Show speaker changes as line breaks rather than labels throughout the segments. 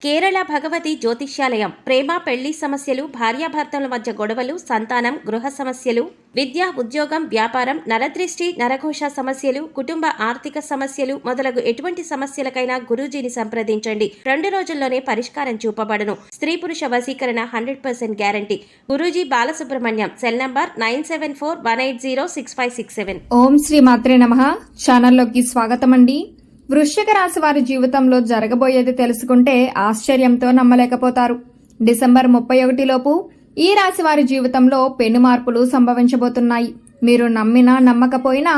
కేరళ భగవతి జ్యోతిష్యాలయం ప్రేమ పెళ్లి సమస్యలు, భార్యాభర్తల మధ్య గొడవలు, సంతానం, గృహ సమస్యలు, విద్య, ఉద్యోగం, వ్యాపారం, నరదృష్టి, నరఘోష సమస్యలు, కుటుంబ ఆర్థిక సమస్యలు మొదలగు ఎటువంటి సమస్యలకైనా గురూజీని సంప్రదించండి. 2 రోజుల్లోనే పరిష్కారం చూపబడును. స్త్రీ పురుష వశీకరణ 100% guarantee. Guruji Balasubrahmanyam. Cell number 9741806567.
ఓం శ్రీ మాత్రే నమః. ఛానల్లోకి స్వాగతం అండి. వృశ్చిక రాశి వారి జీవితంలో జరగబోయేది తెలుసుకుంటే ఆశ్చర్యంతో నమ్మలేకపోతారు. డిసెంబర్ 31 లోపు ఈ రాశి వారి జీవితంలో పెను మార్పులు సంభవించబోతున్నాయి. మీరు నమ్మినా నమ్మకపోయినా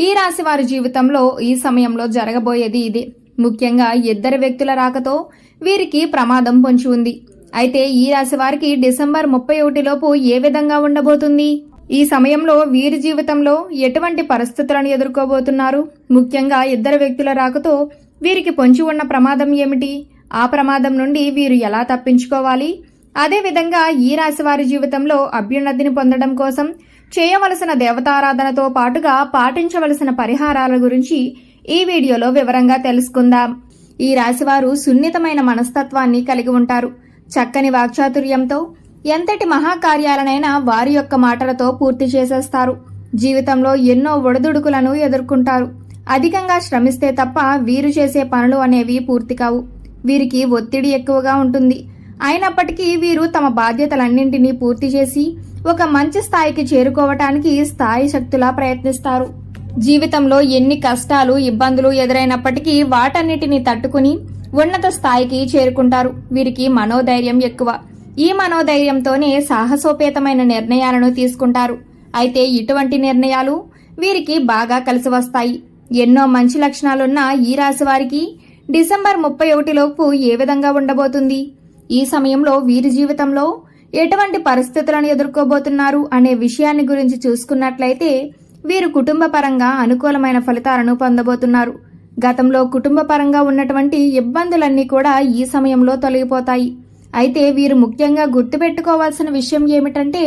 ఈ రాశి వారి జీవితంలో ఈ సమయంలో జరగబోయేది ఇదే. ముఖ్యంగా 2 వ్యక్తుల రాకతో వీరికి ప్రమాదం పొంచి ఉంది. అయితే ఈ రాశి వారికి డిసెంబర్ 31 లోపు ఏ విధంగా ఉండబోతుంది? ఈ సమయంలో వీరి జీవితంలో ఎటువంటి పరిస్థితులను ఎదుర్కోబోతున్నారు? ముఖ్యంగా 2 వ్యక్తుల రాకతో వీరికి పొంచి ఉన్న ప్రమాదం ఏమిటి? ఆ ప్రమాదం నుండి వీరు ఎలా తప్పించుకోవాలి? అదేవిధంగా ఈ రాశి వారి జీవితంలో అభ్యున్నతిని పొందడం కోసం చేయవలసిన దేవతారాధనతో పాటుగా పాటించవలసిన పరిహారాల గురించి ఈ వీడియోలో వివరంగా తెలుసుకుందాం. ఈ రాశివారు సున్నితమైన మనస్తత్వాన్ని కలిగి ఉంటారు. చక్కని వాక్చాతుర్యంతో ఎంతటి మహాకార్యాలనైనా వారి యొక్క మాటలతో పూర్తి చేసేస్తారు. జీవితంలో ఎన్నో ఒడిదుడుకులను ఎదుర్కొంటారు. అధికంగా శ్రమిస్తే తప్ప వీరు చేసే పనులు అనేవి పూర్తి కావు. వీరికి ఒత్తిడి ఎక్కువగా ఉంటుంది. అయినప్పటికీ వీరు తమ బాధ్యతలన్నింటినీ పూర్తి చేసి ఒక మంచి స్థాయికి చేరుకోవటానికి స్థాయి శక్తులా ప్రయత్నిస్తారు. జీవితంలో ఎన్ని కష్టాలు, ఇబ్బందులు ఎదురైనప్పటికీ వాటన్నిటిని తట్టుకుని ఉన్నత స్థాయికి చేరుకుంటారు. వీరికి మనోధైర్యం ఎక్కువ. ఈ మనోధైర్యంతోనే సాహసోపేతమైన నిర్ణయాలను తీసుకుంటారు. అయితే ఇటువంటి నిర్ణయాలు వీరికి బాగా కలిసి వస్తాయి. ఎన్నో మంచి లక్షణాలున్న ఈ రాశి వారికి డిసెంబర్ 31 లోపు ఏ విధంగా ఉండబోతుంది? ఈ సమయంలో వీరి జీవితంలో ఎటువంటి పరిస్థితులను ఎదుర్కోబోతున్నారు అనే విషయాన్ని గురించి చూసుకున్నట్లయితే వీరు కుటుంబ పరంగా అనుకూలమైన ఫలితాలను పొందబోతున్నారు. గతంలో కుటుంబ పరంగా ఉన్నటువంటి ఇబ్బందులన్నీ కూడా ఈ సమయంలో తొలగిపోతాయి. అయితే వీరు ముఖ్యంగా గుర్తుపెట్టుకోవాల్సిన విషయం ఏమిటంటే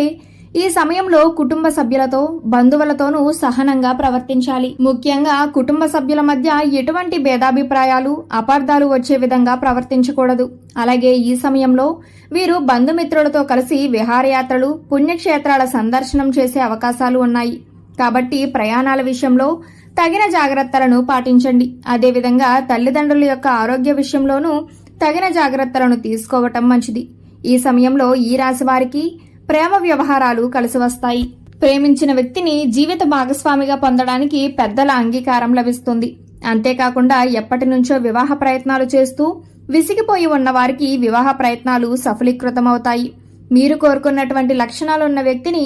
ఈ సమయంలో కుటుంబ సభ్యులతో, బంధువులతోనూ సహనంగా ప్రవర్తించాలి. ముఖ్యంగా కుటుంబ సభ్యుల మధ్య ఎటువంటి భేదాభిప్రాయాలు, అపార్థాలు వచ్చే విధంగా ప్రవర్తించకూడదు. అలాగే ఈ సమయంలో వీరు బంధుమిత్రులతో కలిసి విహారయాత్రలు, పుణ్యక్షేత్రాల సందర్శనం చేసే అవకాశాలు ఉన్నాయి. కాబట్టి ప్రయాణాల విషయంలో తగిన జాగ్రత్తలను పాటించండి. అదేవిధంగా తల్లిదండ్రుల యొక్క ఆరోగ్య విషయంలోనూ తగిన జాగ్రత్తలను తీసుకోవటం మంచిది. ఈ సమయంలో ఈ రాశి వారికి ప్రేమ వ్యవహారాలు కలిసి వస్తాయి. ప్రేమించిన వ్యక్తిని జీవిత భాగస్వామిగా పొందడానికి పెద్దల అంగీకారం లభిస్తుంది. అంతేకాకుండా ఎప్పటి నుంచో వివాహ ప్రయత్నాలు చేస్తూ విసిగిపోయి ఉన్న వారికి వివాహ ప్రయత్నాలు సఫలీకృతమవుతాయి. మీరు కోరుకున్నటువంటి లక్షణాలున్న వ్యక్తిని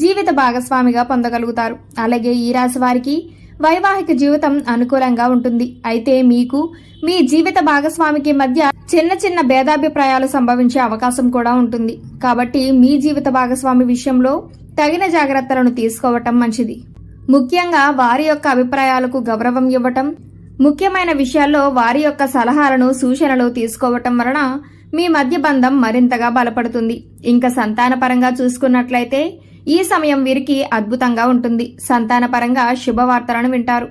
జీవిత భాగస్వామిగా పొందగలుగుతారు. అలాగే ఈ రాశి వారికి వైవాహిక జీవితం అనుకూలంగా ఉంటుంది. అయితే మీకు మీ జీవిత భాగస్వామికి మధ్య చిన్న చిన్న భేదాభిప్రాయాలు సంభవించే అవకాశం కూడా ఉంటుంది. కాబట్టి మీ జీవిత భాగస్వామి విషయంలో తగిన జాగ్రత్తలను తీసుకోవటం మంచిది. ముఖ్యంగా వారి యొక్క అభిప్రాయాలకు గౌరవం ఇవ్వటం, ముఖ్యమైన విషయాల్లో వారి యొక్క సలహాలను, సూచనలు తీసుకోవటం వలన మీ మధ్య బంధం మరింతగా బలపడుతుంది. ఇంకా సంతానపరంగా చూసుకున్నట్లయితే ఈ సమయం వీరికి అద్భుతంగా ఉంటుంది. సంతానపరంగా శుభవార్తలను వింటారు.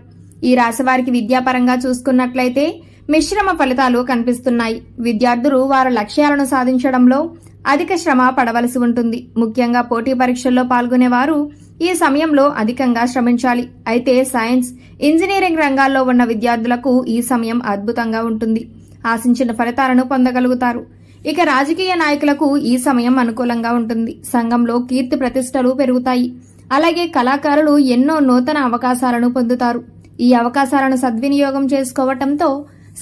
ఈ రాశి వారికి విద్యాపరంగా చూసుకున్నట్లయితే మిశ్రమ ఫలితాలు కనిపిస్తున్నాయి. విద్యార్థులు వారి లక్ష్యాలను సాధించడంలో అధిక శ్రమ పడవలసి ఉంటుంది. ముఖ్యంగా పోటీ పరీక్షల్లో పాల్గొనేవారు ఈ సమయంలో అధికంగా శ్రమించాలి. అయితే సైన్స్, ఇంజనీరింగ్ రంగాల్లో ఉన్న విద్యార్థులకు ఈ సమయం అద్భుతంగా ఉంటుంది. ఆశించిన ఫలితాలను పొందగలుగుతారు. ఇక రాజకీయ నాయకులకు ఈ సమయం అనుకూలంగా ఉంటుంది. సంఘంలో కీర్తి ప్రతిష్టలు పెరుగుతాయి. అలాగే కళాకారులు ఎన్నో నూతన అవకాశాలను పొందుతారు. ఈ అవకాశాలను సద్వినియోగం చేసుకోవటంతో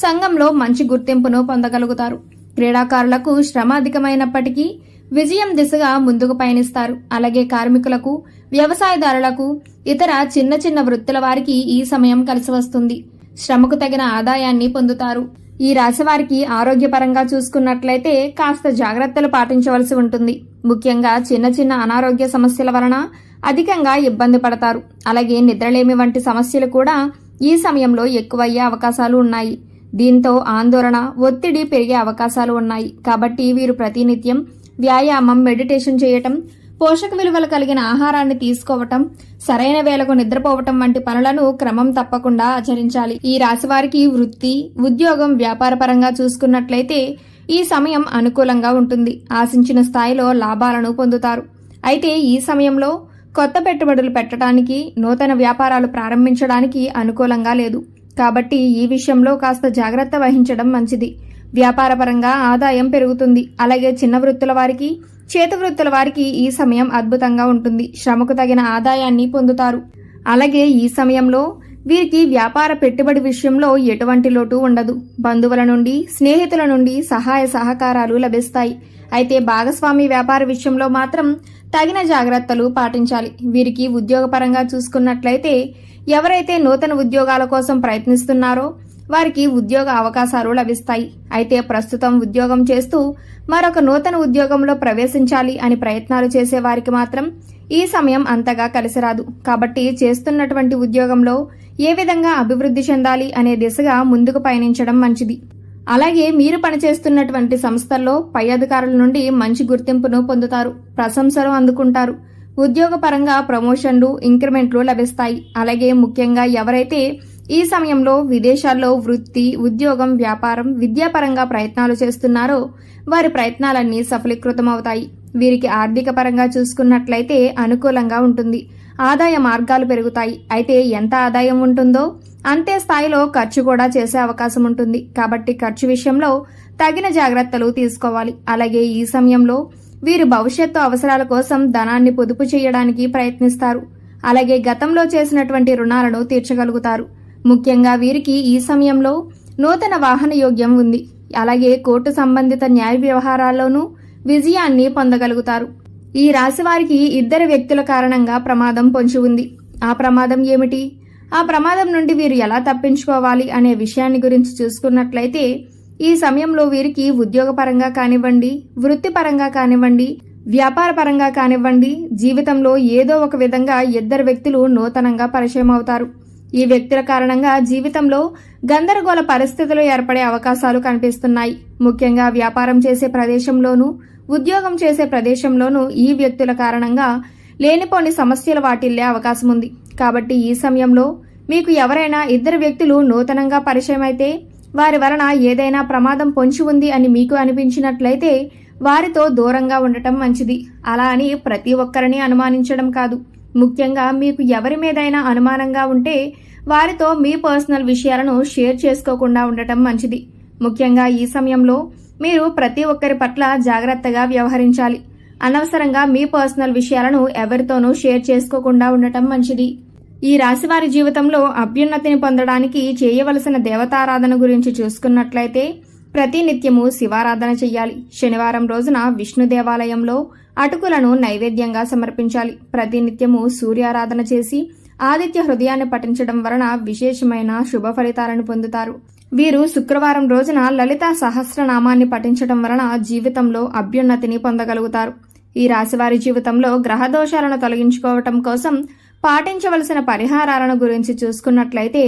సంఘంలో మంచి గుర్తింపును పొందగలుగుతారు. క్రీడాకారులకు శ్రమ అధికమైనప్పటికీ విజయం దిశగా ముందుకు పయనిస్తారు. అలాగే కార్మికులకు, వ్యవసాయదారులకు, ఇతర చిన్న చిన్న వృత్తుల వారికి ఈ సమయం కలిసి వస్తుంది. శ్రమకు తగిన ఆదాయాన్ని పొందుతారు. ఈ రాశి వారికి ఆరోగ్యపరంగా చూసుకున్నట్లయితే కాస్త జాగ్రత్తలు పాటించవలసి ఉంటుంది. ముఖ్యంగా చిన్న చిన్న అనారోగ్య సమస్యల వలన అధికంగా ఇబ్బంది పడతారు. అలాగే నిద్రలేమి వంటి సమస్యలు కూడా ఈ సమయంలో ఎక్కువయ్యే అవకాశాలు ఉన్నాయి. దీంతో ఆందోళన, ఒత్తిడి పెరిగే అవకాశాలు ఉన్నాయి. కాబట్టి వీరు ప్రతినిత్యం వ్యాయామం, మెడిటేషన్ చేయటం, పోషక విలువలు కలిగిన ఆహారాన్ని తీసుకోవటం, సరైన వేళకు నిద్రపోవటం వంటి పనులను క్రమం తప్పకుండా ఆచరించాలి. ఈ రాశి వారికి వృత్తి, ఉద్యోగం, వ్యాపార పరంగా చూసుకున్నట్లయితే ఈ సమయం అనుకూలంగా ఉంటుంది. ఆశించిన స్థాయిలో లాభాలను పొందుతారు. అయితే ఈ సమయంలో కొత్త పెట్టుబడులు పెట్టడానికి, నూతన వ్యాపారాలు ప్రారంభించడానికి అనుకూలంగా లేదు. కాబట్టి ఈ విషయంలో కాస్త జాగ్రత్త వహించడం మంచిది. వ్యాపారపరంగా ఆదాయం పెరుగుతుంది. అలాగే చిన్న వృత్తుల వారికి, చేతి వృత్తుల వారికి ఈ సమయం అద్భుతంగా ఉంటుంది. శ్రమకు తగిన ఆదాయాన్ని పొందుతారు. అలాగే ఈ సమయంలో వీరికి వ్యాపార పెట్టుబడి విషయంలో ఎటువంటి లోటు ఉండదు. బంధువుల నుండి, స్నేహితుల నుండి సహాయ సహకారాలు లభిస్తాయి. అయితే భాగస్వామి వ్యాపార విషయంలో మాత్రం తగిన జాగ్రత్తలు పాటించాలి. వీరికి ఉద్యోగపరంగా చూసుకున్నట్లయితే ఎవరైతే నూతన ఉద్యోగాల కోసం ప్రయత్నిస్తున్నారో వారికి ఉద్యోగ అవకాశాలు లభిస్తాయి. అయితే ప్రస్తుతం ఉద్యోగం చేస్తూ మరొక నూతన ఉద్యోగంలో ప్రవేశించాలి అని ప్రయత్నాలు చేసే వారికి మాత్రం ఈ సమయం అంతగా కలిసిరాదు. కాబట్టి చేస్తున్నటువంటి ఉద్యోగంలో ఏ విధంగా అభివృద్ధి చెందాలి అనే దిశగా ముందుకు పయనించడం మంచిది. అలాగే మీరు పనిచేస్తున్నటువంటి సంస్థల్లో పై అధికారుల నుండి మంచి గుర్తింపును పొందుతారు. ప్రశంసలు అందుకుంటారు. ఉద్యోగపరంగా ప్రమోషన్లు, ఇంక్రిమెంట్లు లభిస్తాయి. అలాగే ముఖ్యంగా ఎవరైతే ఈ సమయంలో విదేశాల్లో వృత్తి, ఉద్యోగం, వ్యాపారం, విద్యాపరంగా ప్రయత్నాలు చేస్తున్నారో వారి ప్రయత్నాలన్నీ సఫలీకృతమవుతాయి. వీరికి ఆర్థిక పరంగా చూసుకున్నట్లయితే అనుకూలంగా ఉంటుంది. ఆదాయ మార్గాలు పెరుగుతాయి. అయితే ఎంత ఆదాయం ఉంటుందో అంతే స్థాయిలో ఖర్చు కూడా చేసే అవకాశం ఉంటుంది. కాబట్టి ఖర్చు విషయంలో తగిన జాగ్రత్తలు తీసుకోవాలి. అలాగే ఈ సమయంలో వీరు భవిష్యత్తు అవసరాల కోసం ధనాన్ని పొదుపు చేయడానికి ప్రయత్నిస్తారు. అలాగే గతంలో చేసినటువంటి రుణాలను తీర్చగలుగుతారు. ముఖ్యంగా వీరికి ఈ సమయంలో నూతన వాహన యోగ్యం ఉంది. అలాగే కోర్టు సంబంధిత న్యాయ వ్యవహారాల్లోనూ విజయాన్ని పొందగలుగుతారు. ఈ రాశి వారికి ఇద్దరు వ్యక్తుల కారణంగా ప్రమాదం పొంచి ఉంది. ఆ ప్రమాదం ఏమిటి? ఆ ప్రమాదం నుండి వీరు ఎలా తప్పించుకోవాలి అనే విషయాన్ని గురించి చూసుకున్నట్లయితే ఈ సమయంలో వీరికి ఉద్యోగపరంగా కానివ్వండి, వృత్తిపరంగా కానివ్వండి, వ్యాపార పరంగా కానివ్వండి, జీవితంలో ఏదో ఒక విధంగా ఇద్దరు వ్యక్తులు నూతనంగా పరిచయం అవుతారు. ఈ వ్యక్తుల కారణంగా జీవితంలో గందరగోళ పరిస్థితులు ఏర్పడే అవకాశాలు కనిపిస్తున్నాయి. ముఖ్యంగా వ్యాపారం చేసే ప్రదేశంలోనూ, ఉద్యోగం చేసే ప్రదేశంలోనూ ఈ వ్యక్తుల కారణంగా లేనిపోని సమస్యలు వాటిల్లే అవకాశం ఉంది. కాబట్టి ఈ సమయంలో మీకు ఎవరైనా ఇద్దరు వ్యక్తులు నూతనంగా పరిచయం అయితే వారి వలన ఏదైనా ప్రమాదం పొంచి ఉంది అని మీకు అనిపించినట్లయితే వారితో దూరంగా ఉండటం మంచిది. అలా అని ప్రతి ఒక్కరిని అనుమానించడం కాదు. ముఖ్యంగా మీకు ఎవరి మీదైనా అనుమానంగా ఉంటే వారితో మీ పర్సనల్ విషయాలను షేర్ చేసుకోకుండా ఉండటం మంచిది. ముఖ్యంగా ఈ సమయంలో మీరు ప్రతి ఒక్కరి పట్ల జాగ్రత్తగా వ్యవహరించాలి. అనవసరంగా మీ పర్సనల్ విషయాలను ఎవరితోనూ షేర్ చేసుకోకుండా ఉండటం మంచిది. ఈ రాశివారి జీవితంలో అభ్యున్నతిని పొందడానికి చేయవలసిన దేవతారాధన గురించి చూసుకున్నట్లయితే ప్రతినిత్యము శివారాధన చెయ్యాలి. శనివారం రోజున విష్ణు దేవాలయంలో అటుకులను నైవేద్యంగా సమర్పించాలి. ప్రతినిత్యము సూర్యారాధన చేసి ఆదిత్య హృదయాన్ని పఠించడం వలన విశేషమైన శుభ ఫలితాలను పొందుతారు. వీరు శుక్రవారం రోజున లలితా సహస్రనామాన్ని పఠించడం వలన జీవితంలో అభ్యున్నతిని పొందగలుగుతారు. ఈ రాశివారి జీవితంలో గ్రహదోషాలను తొలగించుకోవటం కోసం పాటించవలసిన పరిహారాలను గురించి చూసుకున్నట్లయితే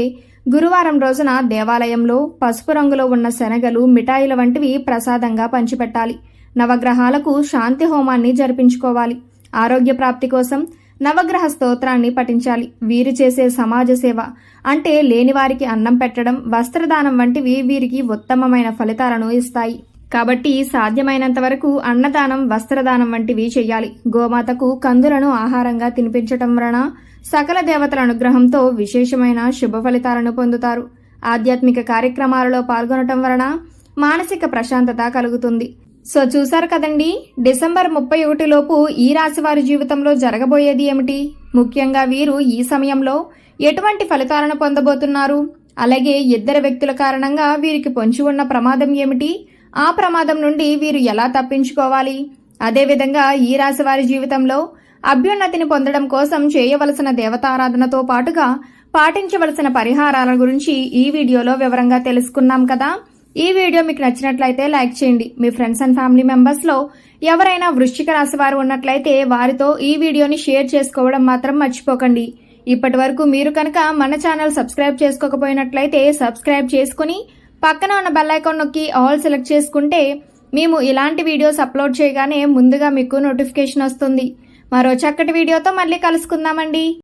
గురువారం రోజున దేవాలయంలో పసుపు రంగులో ఉన్న శనగలు, మిఠాయిల వంటివి ప్రసాదంగా పంచిపెట్టాలి. నవగ్రహాలకు శాంతి హోమాన్ని జరిపించుకోవాలి. ఆరోగ్య ప్రాప్తి కోసం నవగ్రహ స్తోత్రాన్ని పఠించాలి. వీరు చేసే సమాజ సేవ అంటే లేనివారికి అన్నం పెట్టడం, వస్త్రదానం వంటివి వీరికి ఉత్తమమైన ఫలితాలను ఇస్తాయి. కాబట్టి సాధ్యమైనంత వరకు అన్నదానం, వస్త్రదానం వంటివి చేయాలి. గోమాతకు కందులను ఆహారంగా తినిపించటం వలన సకల దేవతల అనుగ్రహంతో విశేషమైన శుభ ఫలితాలను పొందుతారు. ఆధ్యాత్మిక కార్యక్రమాలలో పాల్గొనటం వలన మానసిక ప్రశాంతత కలుగుతుంది. సో చూసారు కదండి, డిసెంబర్ 31 లోపు ఈ రాశి వారి జీవితంలో జరగబోయేది ఏమిటి? ముఖ్యంగా వీరు ఈ సమయంలో ఎటువంటి ఫలితాలను పొందబోతున్నారు? అలాగే ఇద్దరు వ్యక్తుల కారణంగా వీరికి పొంచి ఉన్న ప్రమాదం ఏమిటి? ఆ ప్రమాదం నుండి వీరు ఎలా తప్పించుకోవాలి? అదేవిధంగా ఈ రాశి వారి జీవితంలో అభ్యున్నతిని పొందడం కోసం చేయవలసిన దేవతారాధనతో పాటుగా పాటించవలసిన పరిహారాల గురించి ఈ వీడియోలో వివరంగా తెలుసుకున్నాం కదా. ఈ వీడియో మీకు నచ్చినట్లయితే లైక్ చేయండి. మీ ఫ్రెండ్స్ అండ్ ఫ్యామిలీ మెంబర్స్ లో ఎవరైనా వృశ్చిక రాశి వారు ఉన్నట్లయితే వారితో ఈ వీడియోని షేర్ చేసుకోవడం మాత్రం మర్చిపోకండి. ఇప్పటి వరకు మీరు కనుక మన ఛానల్ సబ్స్క్రైబ్ చేసుకోకపోయినట్లయితే సబ్స్క్రైబ్ చేసుకుని పక్కన ఉన్న బెల్ ఐకాన్ నొక్కి ఆల్ సెలెక్ట్ చేసుకుంటే మేము ఇలాంటి వీడియోస్ అప్లోడ్ చేయగానే ముందుగా మీకు నోటిఫికేషన్ వస్తుంది. మరో చక్కటి వీడియోతో మళ్ళీ కలుసుకుందామండి.